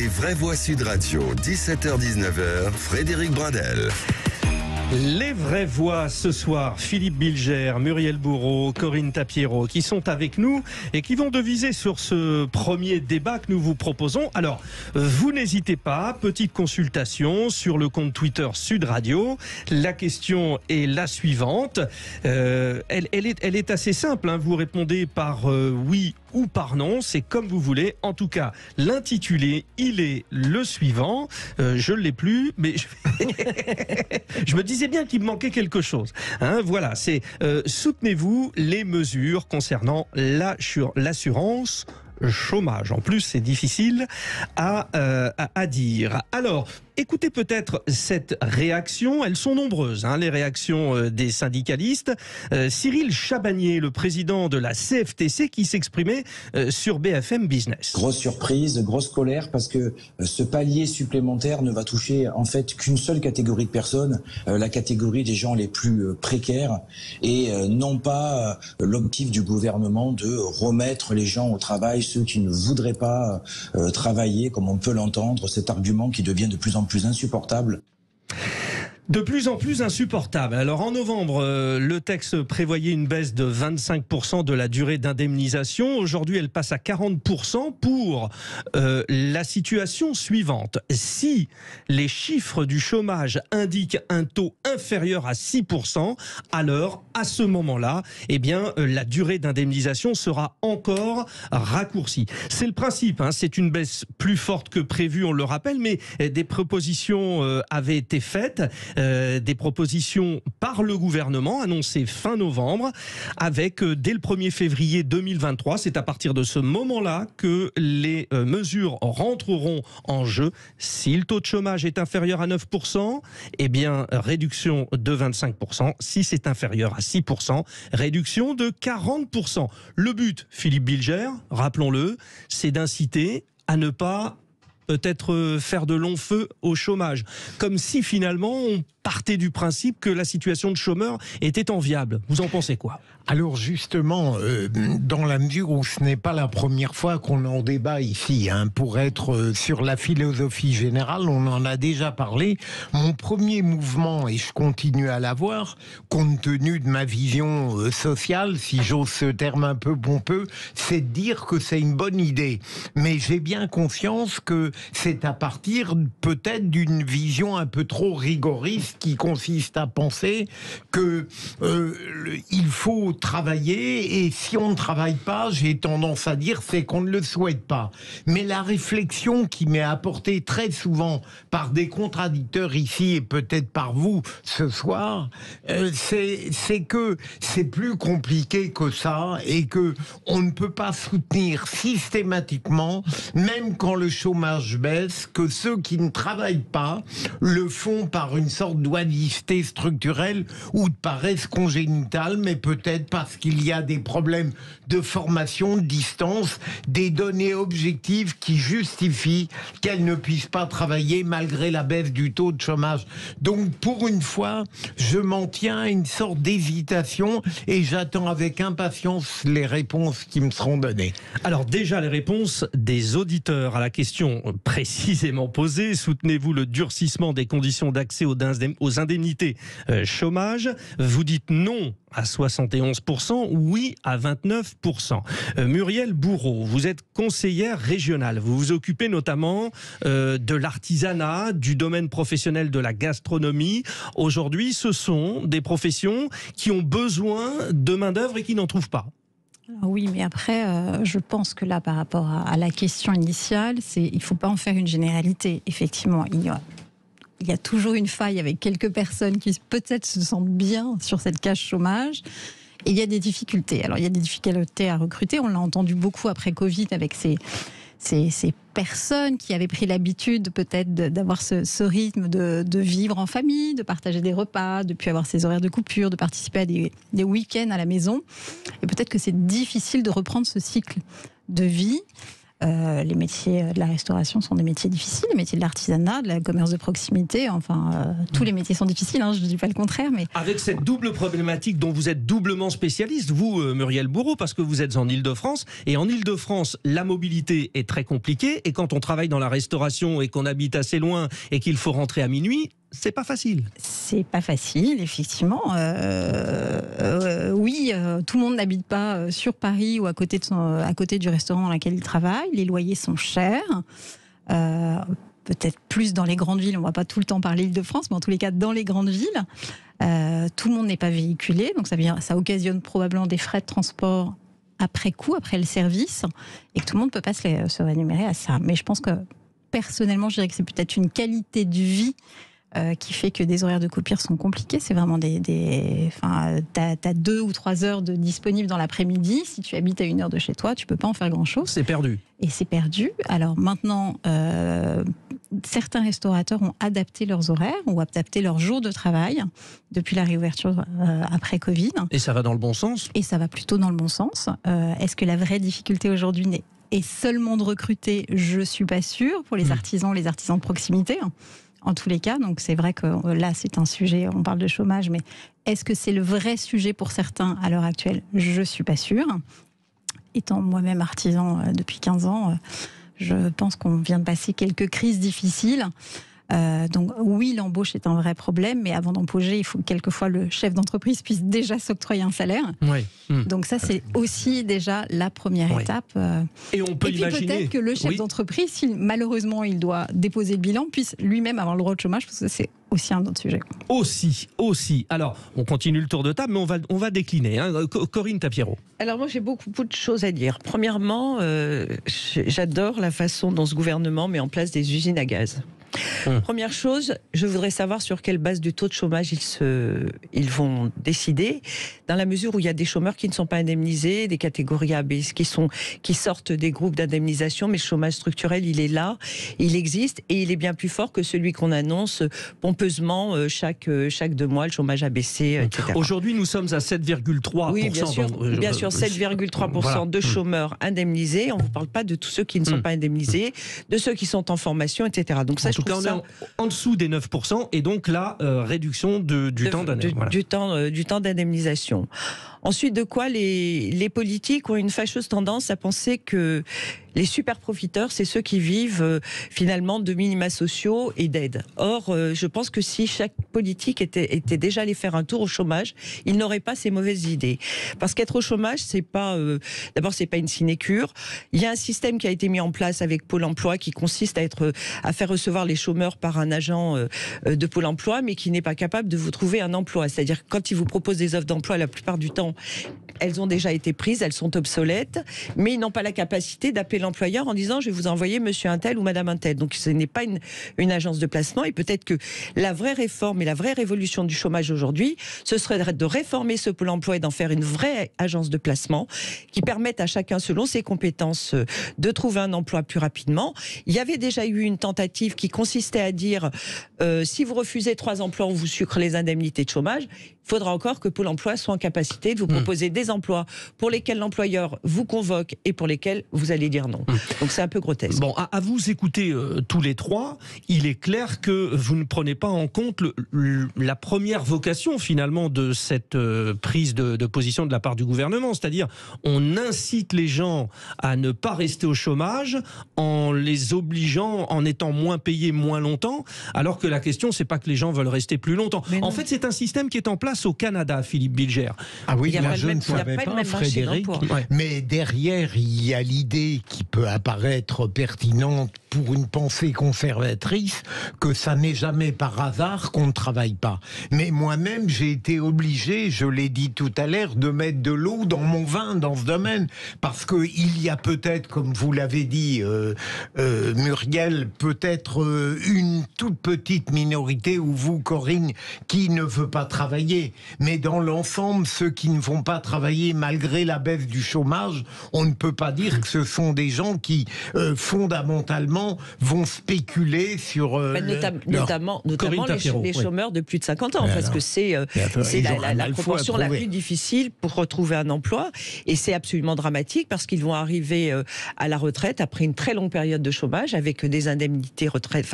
Les vraies voix Sud Radio, 17h-19h, Frédéric Brindel. Les vraies voix ce soir, Philippe Bilger, Muriel Bourreau, Corinne Tapiero, qui sont avec nous et qui vont deviser sur ce premier débat que nous vous proposons. Alors, vous n'hésitez pas, petite consultation sur le compte Twitter Sud Radio. La question est la suivante. Elle est assez simple, hein. Vous répondez par oui ou par non, c'est comme vous voulez. En tout cas, l'intitulé, il est le suivant. Je ne l'ai plus, mais je me disais bien qu'il me manquait quelque chose. Hein, voilà, c'est soutenez-vous les mesures concernant l'assurance chômage. En plus, c'est difficile à dire. Alors, écoutez peut-être cette réaction. Elles sont nombreuses, hein, les réactions des syndicalistes. Cyril Chabagnier, le président de la CFTC, qui s'exprimait sur BFM Business. Grosse surprise, grosse colère, parce que ce palier supplémentaire ne va toucher en fait qu'une seule catégorie de personnes, la catégorie des gens les plus précaires, et non pas l'objectif du gouvernement de remettre les gens au travail, ceux qui ne voudraient pas travailler, comme on peut l'entendre, cet argument qui devient de plus en plus insupportable. De plus en plus insupportable. Alors en novembre, le texte prévoyait une baisse de 25% de la durée d'indemnisation. Aujourd'hui, elle passe à 40% pour la situation suivante. Si les chiffres du chômage indiquent un taux inférieur à 6%, alors à ce moment-là, eh bien, la durée d'indemnisation sera encore raccourcie. C'est le principe, hein, c'est une baisse plus forte que prévu, on le rappelle, mais des propositions avaient été faites. Des propositions par le gouvernement annoncées fin novembre avec dès le 1er février 2023, c'est à partir de ce moment-là que les mesures rentreront en jeu. Si le taux de chômage est inférieur à 9%, eh bien réduction de 25%. Si c'est inférieur à 6%, réduction de 40%. Le but, Philippe Bilger, rappelons-le, c'est d'inciter à ne pas peut-être faire de long feu au chômage. Comme si finalement on partait du principe que la situation de chômeur était enviable. Vous en pensez quoi ? Alors justement, dans la mesure où ce n'est pas la première fois qu'on en débat ici, hein, pour être sur la philosophie générale, on en a déjà parlé. Mon premier mouvement, et je continue à l'avoir, compte tenu de ma vision sociale, si j'ose ce terme un peu pompeux, c'est de dire que c'est une bonne idée. Mais j'ai bien conscience que c'est à partir peut-être d'une vision un peu trop rigoriste qui consiste à penser que il faut travailler, et si on ne travaille pas, j'ai tendance à dire, c'est qu'on ne le souhaite pas. Mais la réflexion qui m'est apportée très souvent par des contradicteurs ici et peut-être par vous ce soir, c'est que c'est plus compliqué que ça, et que on ne peut pas soutenir systématiquement, même quand le chômage baisse, que ceux qui ne travaillent pas le font par une sorte d'oisiveté structurelle ou de paresse congénitale, mais peut-être parce qu'il y a des problèmes de formation, de distance, des données objectives qui justifient qu'elles ne puissent pas travailler malgré la baisse du taux de chômage. Donc pour une fois, je m'en tiens à une sorte d'hésitation et j'attends avec impatience les réponses qui me seront données. Alors déjà les réponses des auditeurs à la question précisément posée. Soutenez-vous le durcissement des conditions d'accès aux indemnités chômage? Vous dites non à 71%, oui à 29%. Muriel Bourreau, vous êtes conseillère régionale. Vous vous occupez notamment de l'artisanat, du domaine professionnel de la gastronomie. Aujourd'hui, ce sont des professions qui ont besoin de main-d'œuvre et qui n'en trouvent pas. Oui, mais après, je pense que là, par rapport à la question initiale, il ne faut pas en faire une généralité. Effectivement, il y a toujours une faille avec quelques personnes qui peut-être se sentent bien sur cette case chômage. Et il y a des difficultés. Alors, il y a des difficultés à recruter. On l'a entendu beaucoup après Covid avec ces personnes qui avaient pris l'habitude peut-être d'avoir ce rythme de vivre en famille, de partager des repas, de puis avoir ces horaires de coupure, de participer à des week-ends à la maison. Et peut-être que c'est difficile de reprendre ce cycle de vie. Les métiers de la restauration sont des métiers difficiles, les métiers de l'artisanat, de la commerce de proximité, tous les métiers sont difficiles, je ne dis pas le contraire. Mais... Avec cette double problématique dont vous êtes doublement spécialiste, vous, Muriel Bourreau, parce que vous êtes en Ile-de-France, et en Ile-de-France, la mobilité est très compliquée, et quand on travaille dans la restauration et qu'on habite assez loin et qu'il faut rentrer à minuit, c'est pas facile. C'est pas facile, effectivement. Oui, tout le monde n'habite pas sur Paris ou à côté du restaurant dans lequel il travaille. Les loyers sont chers. Peut-être plus dans les grandes villes. On ne va pas tout le temps parler Île-de-France, mais en tous les cas, dans les grandes villes, tout le monde n'est pas véhiculé. Donc ça occasionne probablement des frais de transport après coup, après le service, et que tout le monde ne peut pas se rémunérer à ça. Mais je pense que, personnellement, je dirais que c'est peut-être une qualité de vie qui fait que des horaires de coupure sont compliqués. C'est vraiment t'as 2 ou 3 heures de disponibles dans l'après-midi. Si tu habites à 1 heure de chez toi, tu peux pas en faire grand-chose. C'est perdu. Et c'est perdu. Alors maintenant, certains restaurateurs ont adapté leurs horaires ou adapté leurs jours de travail depuis la réouverture après Covid. Et ça va dans le bon sens ? Et ça va plutôt dans le bon sens. Est-ce que la vraie difficulté aujourd'hui est seulement de recruter ? Je suis pas sûre. Pour les artisans de proximité. En tous les cas, donc c'est vrai que là c'est un sujet, on parle de chômage, mais est-ce que c'est le vrai sujet pour certains à l'heure actuelle ? Je ne suis pas sûre. Étant moi-même artisan depuis 15 ans, je pense qu'on vient de passer quelques crises difficiles. Donc oui, l'embauche est un vrai problème, mais avant d'embaucher, il faut que quelquefois le chef d'entreprise puisse déjà s'octroyer un salaire. Oui. Donc ça, c'est aussi déjà la première étape. Et on peut imaginer... peut-être que le chef d'entreprise, si malheureusement il doit déposer le bilan, puisse lui-même avoir le droit au chômage, parce que c'est aussi un autre sujet. Aussi. Alors, on continue le tour de table, mais on va décliner. Corinne Tapiero. Alors moi, j'ai beaucoup de choses à dire. Premièrement, j'adore la façon dont ce gouvernement met en place des usines à gaz. Première chose, je voudrais savoir sur quelle base du taux de chômage ils vont décider, dans la mesure où il y a des chômeurs qui ne sont pas indemnisés, des catégories A, B, qui sortent des groupes d'indemnisation, mais le chômage structurel, il est là, il existe, et il est bien plus fort que celui qu'on annonce pompeusement chaque 2 mois, le chômage a baissé, etc. Aujourd'hui, nous sommes à 7,3%. Oui, bien sûr, 7,3% de chômeurs indemnisés. On ne vous parle pas de tous ceux qui ne sont pas indemnisés, de ceux qui sont en formation, etc. Donc ça, en tout cas, on est en dessous des 9%, et donc la réduction du temps d'indemnisation. Du temps d'indemnisation. Ensuite, de quoi les politiques ont une fâcheuse tendance à penser que les super profiteurs, c'est ceux qui vivent finalement de minima sociaux et d'aides. Or, je pense que si chaque politique était déjà allé faire un tour au chômage, il n'aurait pas ces mauvaises idées. Parce qu'être au chômage, d'abord, c'est pas une sinécure. Il y a un système qui a été mis en place avec Pôle emploi qui consiste à faire recevoir les chômeurs par un agent de Pôle emploi, mais qui n'est pas capable de vous trouver un emploi. C'est-à-dire que quand il vous propose des offres d'emploi, la plupart du temps, elles ont déjà été prises, elles sont obsolètes, mais ils n'ont pas la capacité d'appeler l'employeur en disant « je vais vous envoyer monsieur un tel ou madame un tel ». Donc ce n'est pas une agence de placement, et peut-être que la vraie réforme et la vraie révolution du chômage aujourd'hui, ce serait de réformer ce Pôle emploi et d'en faire une vraie agence de placement qui permette à chacun, selon ses compétences, de trouver un emploi plus rapidement. Il y avait déjà eu une tentative qui consistait à dire si vous refusez 3 emplois, on vous sucre les indemnités de chômage. Il faudra encore que Pôle emploi soit en capacité de vous proposer des emplois pour lesquels l'employeur vous convoque et pour lesquels vous allez dire non. Donc c'est un peu grotesque. Bon, à vous écouter tous les trois, il est clair que vous ne prenez pas en compte la première vocation finalement de cette prise de position de la part du gouvernement, c'est-à-dire on incite les gens à ne pas rester au chômage en les obligeant, en étant moins payés moins longtemps, alors que la question c'est pas que les gens veulent rester plus longtemps. En fait, c'est un système qui est en place au Canada, Philippe Bilger. Ah oui, là je ne savais pas, Frédéric, mais derrière il y a l'idée qui peut apparaître pertinente pour une pensée conservatrice, que ça n'est jamais par hasard qu'on ne travaille pas. Mais moi-même, j'ai été obligé, je l'ai dit tout à l'heure, de mettre de l'eau dans mon vin dans ce domaine, parce qu'il y a peut-être, comme vous l'avez dit, Muriel, peut-être une toute petite minorité, ou vous, Corinne, qui ne veut pas travailler. Mais dans l'ensemble, ceux qui ne vont pas travailler malgré la baisse du chômage, on ne peut pas dire que ce sont des gens qui, fondamentalement, gens vont spéculer sur notamment les chômeurs de plus de 50 ans, parce que c'est la proportion la plus difficile pour retrouver un emploi, et c'est absolument dramatique parce qu'ils vont arriver à la retraite après une très longue période de chômage avec des indemnités retraite,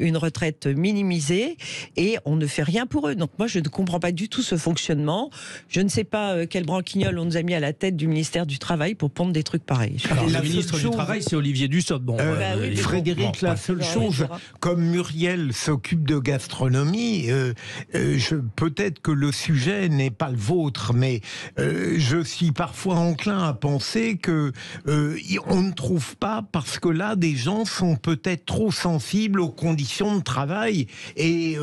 une retraite minimisée, et on ne fait rien pour eux. Donc moi je ne comprends pas du tout ce fonctionnement. Je ne sais pas quel branquignol on nous a mis à la tête du ministère du Travail pour pondre des trucs pareils. Alors, le ministre du Travail, c'est Olivier Dussopt. Bon, Frédéric, la seule chose, comme Muriel s'occupe de gastronomie, peut-être que le sujet n'est pas le vôtre, mais je suis parfois enclin à penser que on ne trouve pas, parce que là, des gens sont peut-être trop sensibles aux conditions de travail et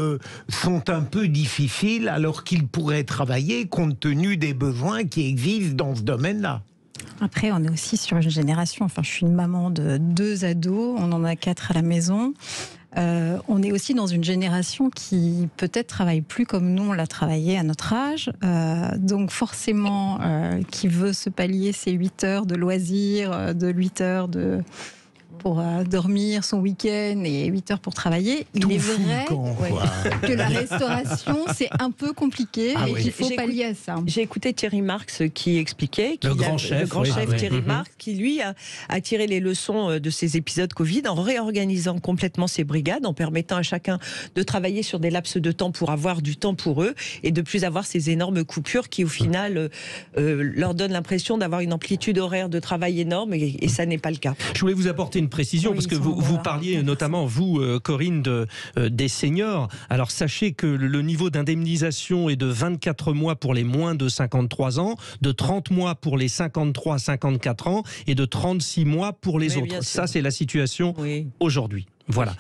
sont un peu difficiles alors qu'ils pourraient travailler compte tenu des besoins qui existent dans ce domaine-là. Après, on est aussi sur une génération, je suis une maman de 2 ados, on en a 4 à la maison. On est aussi dans une génération qui peut-être travaille plus comme nous on l'a travaillé à notre âge, donc forcément qui veut se pallier ses 8 heures de loisirs, de 8 heures pour dormir son week-end et 8 heures pour travailler. Il est vrai que la restauration, c'est un peu compliqué et qu'il faut pallier à ça. J'ai écouté Thierry Marx qui expliquait, le grand chef Thierry Marx, qui lui a tiré les leçons de ces épisodes Covid en réorganisant complètement ses brigades, en permettant à chacun de travailler sur des laps de temps pour avoir du temps pour eux et de plus avoir ces énormes coupures qui au final leur donnent l'impression d'avoir une amplitude horaire de travail énorme, et ça n'est pas le cas. Je voulais vous apporter une précision, parce que vous parliez notamment, vous, Corinne, des seniors. Alors sachez que le niveau d'indemnisation est de 24 mois pour les moins de 53 ans, de 30 mois pour les 53 à 54 ans et de 36 mois pour les autres. Ça, c'est la situation aujourd'hui. Voilà.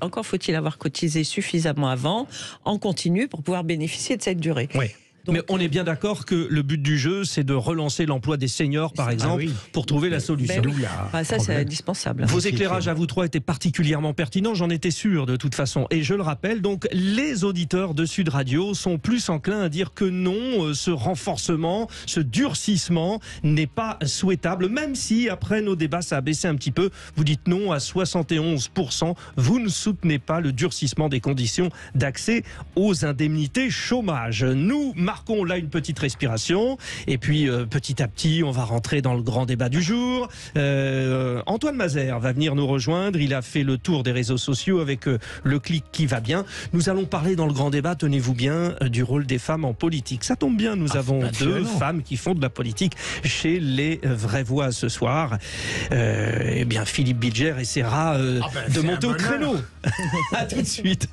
Encore faut-il avoir cotisé suffisamment avant, en continu, pour pouvoir bénéficier de cette durée. Oui. Donc, mais on est bien d'accord que le but du jeu, c'est de relancer l'emploi des seniors, par exemple, pour trouver la solution. Ça, c'est indispensable. Vos éclairages à vous trois étaient particulièrement pertinents, j'en étais sûr de toute façon. Et je le rappelle, donc, les auditeurs de Sud Radio sont plus enclins à dire que non, ce renforcement, ce durcissement n'est pas souhaitable, même si, après nos débats, ça a baissé un petit peu. Vous dites non à 71%. Vous ne soutenez pas le durcissement des conditions d'accès aux indemnités chômage. Nous marquons là une petite respiration, et puis petit à petit on va rentrer dans le grand débat du jour. Antoine Mazer va venir nous rejoindre, il a fait le tour des réseaux sociaux avec le clic qui va bien. Nous allons parler dans le grand débat, tenez-vous bien, du rôle des femmes en politique. Ça tombe bien, nous avons 2 femmes qui font de la politique chez les Vraies Voix ce soir. Eh bien Philippe Bilger essaiera de monter au créneau. À tout de suite.